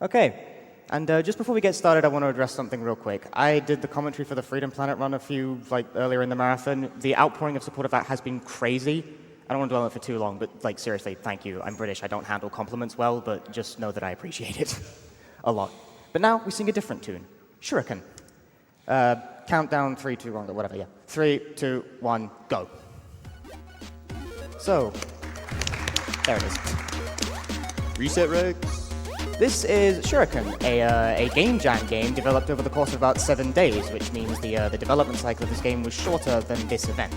Okay, and just before we get started, I want to address something real quick. I did the commentary for the Freedom Planet run earlier in the marathon. The outpouring of support of that has been crazy. I don't want to dwell on it for too long, but seriously, thank you. I'm British, I don't handle compliments well, but just know that I appreciate it a lot. But now we sing a different tune, Shuriken. Countdown, 3, 2, 1, whatever, yeah. 3, 2, 1, go. So, there it is. Reset Rex. This is Shuriken, a game jam game developed over the course of about 7 days, which means the development cycle of this game was shorter than this event.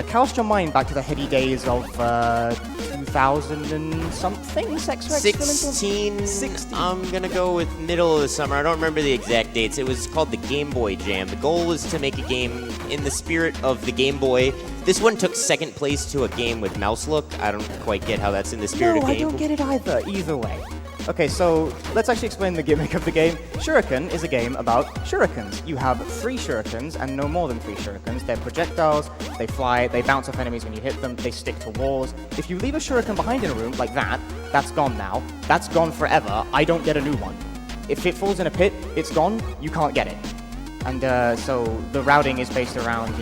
Cast your mind back to the heady days of 2000 and something? 16. I'm gonna go with middle of the summer. I don't remember the exact dates. It was called the Game Boy Jam. The goal was to make a game in the spirit of the Game Boy. This one took second place to a game with mouse look. I don't quite get how that's in the spirit of Game Boy. No, I don't get it either way. Okay, so let's actually explain the gimmick of the game. Shuriken is a game about shurikens. You have 3 shurikens and no more than 3 shurikens. They're projectiles, they fly, they bounce off enemies when you hit them, they stick to walls. If you leave a shuriken behind in a room like that, that's gone now. That's gone forever. I don't get a new one. If it falls in a pit, it's gone, you can't get it. And so the routing is based around,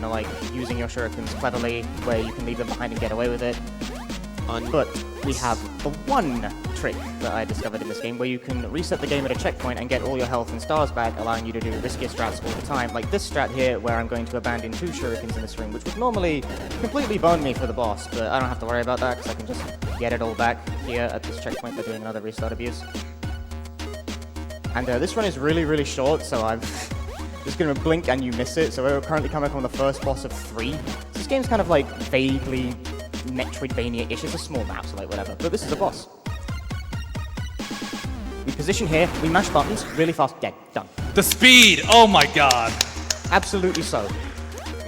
using your shurikens cleverly, where you can leave them behind and get away with it. But we have the one trick that I discovered in this game where you can reset the game at a checkpoint and get all your health and stars back, allowing you to do riskier strats all the time. Like this strat here, where I'm going to abandon 2 shurikens in this room, which would normally completely bone me for the boss, but I don't have to worry about that because I can just get it all back here at this checkpoint by doing another restart abuse. And this run is really, really short, so I'm just going to blink and you miss it. So we're currently coming up on the first boss of 3. So this game's kind of like vaguely Metroidvania-ish. It's a small map, so whatever. But this is a boss. We position here, we mash buttons, really fast, dead, done. The speed! Oh my god! Absolutely so.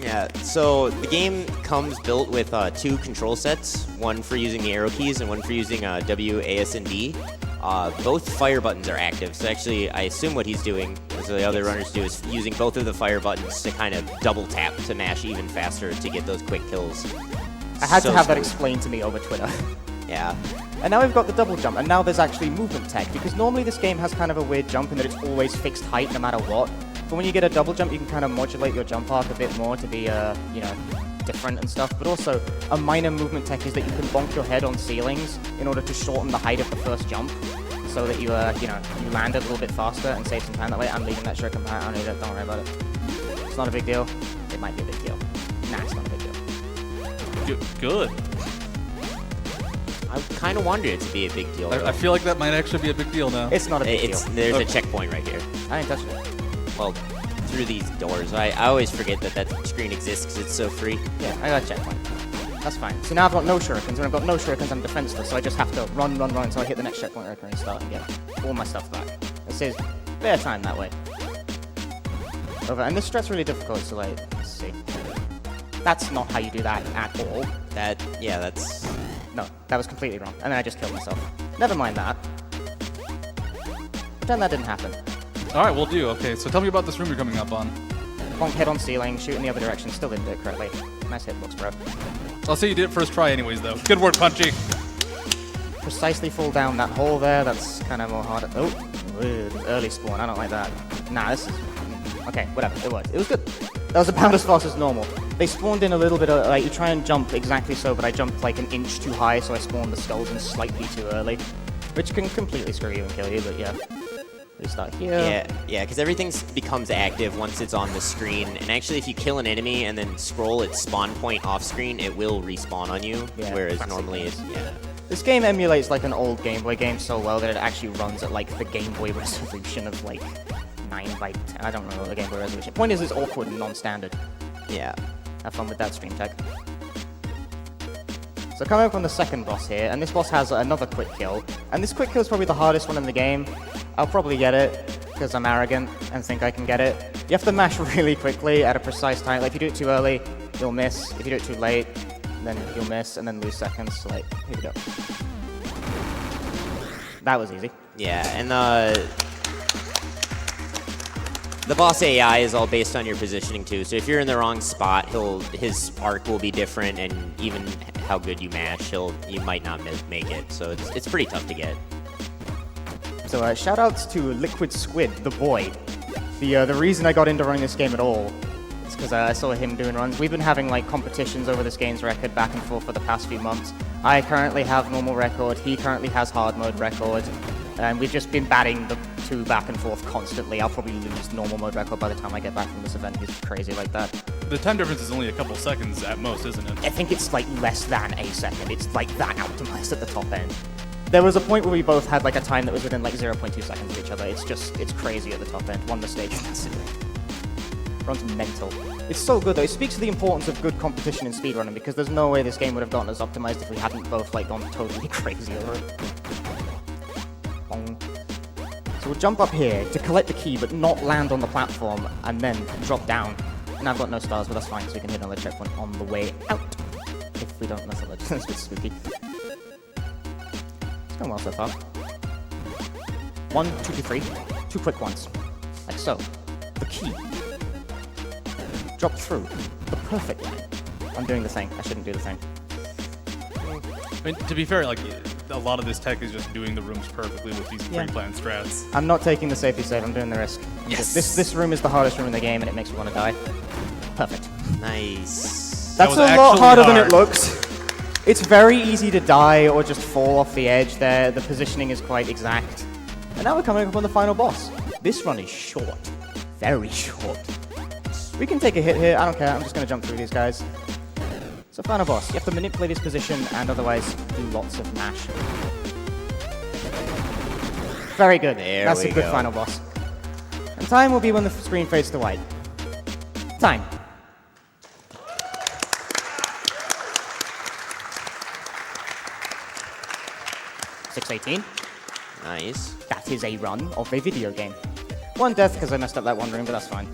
Yeah, so the game comes built with 2 control sets, one for using the arrow keys and one for using W, A, S, and D. Both fire buttons are active, so actually I assume what he's doing, as the other runners do, is using both of the fire buttons to kind of double tap to mash even faster to get those quick kills. I had to have that explained to me over Twitter. Yeah. And now we've got the double jump, and now there's actually movement tech, because normally this game has kind of a weird jump in that it's always fixed height no matter what. But when you get a double jump, you can kind of modulate your jump arc a bit more to be, different and stuff. But also, a minor movement tech is that you can bonk your head on ceilings in order to shorten the height of the first jump, so that you land a little bit faster and save some time that way. I'm leaving that shuriken behind. I don't need it. Don't worry about it. It's not a big deal. It might be a big deal. Nah, it's not a big deal. Good. I kind of wanted it to be a big deal. I feel like that might actually be a big deal now. It's not a big deal. There's a checkpoint right here. I ain't touching it. Well, through these doors. I always forget that screen exists because it's so free. Yeah, I got a checkpoint. That's fine. So now I've got no shurikens. When I've got no shurikens, I'm defenseless, so I just have to run until I hit the next checkpoint where I can start and get all my stuff back. It saves fair time that way. Over. And this strat's really difficult, so let's see. That's not how you do that at all. That's... No, that was completely wrong. And then I just killed myself. Never mind that. Pretend that didn't happen. Alright, we'll do. Okay, so tell me about this room you're coming up on. Bonk head on ceiling, shoot in the other direction, still didn't do it correctly. Nice hitbox, bro. I'll say you did it first try anyways, though. Good work, Punchy. Precisely fall down that hole there, that's kind of more harder. Oh, early spawn, I don't like that. Nah, this is... Okay, whatever, it worked. It was good. That was about as fast as normal. They spawned in a little bit of, you try and jump exactly so, but I jumped like an inch too high, so I spawned the skulls in slightly too early. Which can completely screw you and kill you, but yeah. We start here. Yeah, because everything becomes active once it's on the screen. And actually, if you kill an enemy and then scroll its spawn point off screen, it will respawn on you. Yeah, whereas normally it's, This game emulates like an old Game Boy game so well that it actually runs at like the Game Boy resolution of like 9 by 10. I don't remember the Game Boy resolution. Point is, it's awkward and non-standard. Yeah. Have fun with that, stream tech. So coming up on the second boss here, and this boss has another quick kill. And this quick kill is probably the hardest one in the game. I'll probably get it, because I'm arrogant and think I can get it. You have to mash really quickly at a precise time. Like, if you do it too early, you'll miss. If you do it too late, then you'll miss, and then lose seconds. So, like, here we go. That was easy. Yeah, and the boss AI is all based on your positioning too. So if you're in the wrong spot, his arc will be different, and even how good you mash, you might not make it. So it's pretty tough to get. So shout outs to Liquid Squid, the boy. The reason I got into running this game at all is because I saw him doing runs. We've been having like competitions over this game's record back and forth for the past few months. I currently have normal record, he currently has hard mode record, and we've just been batting the two back and forth constantly. I'll probably lose normal mode record by the time I get back from this event. He's crazy like that. The time difference is only a couple seconds at most, isn't it? I think it's like less than a second. It's like that optimized at the top end. There was a point where we both had like a time that was within like 0.2 seconds of each other. It's crazy at the top end. One mistake and that's it. Runs mental. It's so good though. It speaks to the importance of good competition in speedrunning because there's no way this game would have gotten as optimized if we hadn't both like gone totally crazy over it. Bong. So we'll jump up here to collect the key but not land on the platform and then drop down. And I've got no stars, but that's fine, so we can hit another checkpoint on the way out. If we don't mess up, that's a bit spooky. It's going well so far. 1, 2, 3. 2 quick ones. Like so. The key. Drop through. The perfect line. I'm doing the thing. I shouldn't do the thing. I mean, to be fair, like, a lot of this tech is just doing the rooms perfectly with these pre-planned strats. I'm not taking the safety save, I'm doing the risk. Yes! This room is the hardest room in the game and it makes me want to die. Perfect. Nice. That's a lot harder than it looks. It's very easy to die or just fall off the edge there. The positioning is quite exact. And now we're coming up on the final boss. This run is short. Very short. We can take a hit here, I don't care, I'm just going to jump through these guys. So final boss, you have to manipulate his position and otherwise do lots of mash. Very good. That's a good final boss. And time will be when the screen fades to white. Time. .618. Nice. That is a run of a video game. 1 death because I messed up that one room, but that's fine.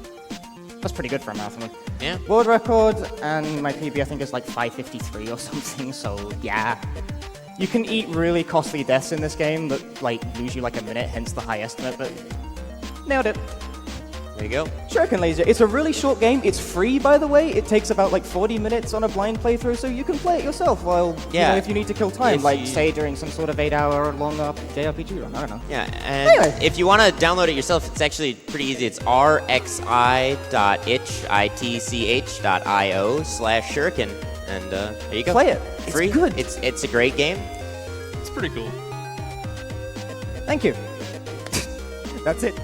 That's pretty good for a marathon. Yeah. World record, and my PB I think is like 553 or something, so yeah. You can eat really costly deaths in this game that like lose you like a minute, hence the high estimate, but nailed it. There you go. Shuriken Laser. It's a really short game. It's free, by the way. It takes about like 40 minutes on a blind playthrough, so you can play it yourself while, you know, if you need to kill time, If like you- say during some sort of 8-hour long JRPG run. I don't know. Yeah, and Anyway. if you want to download it yourself, it's actually pretty easy. It's rxi.itch.io/shuriken, and there you go. Play it. It's Free. good. It's a great game. It's pretty cool. Thank you. That's it.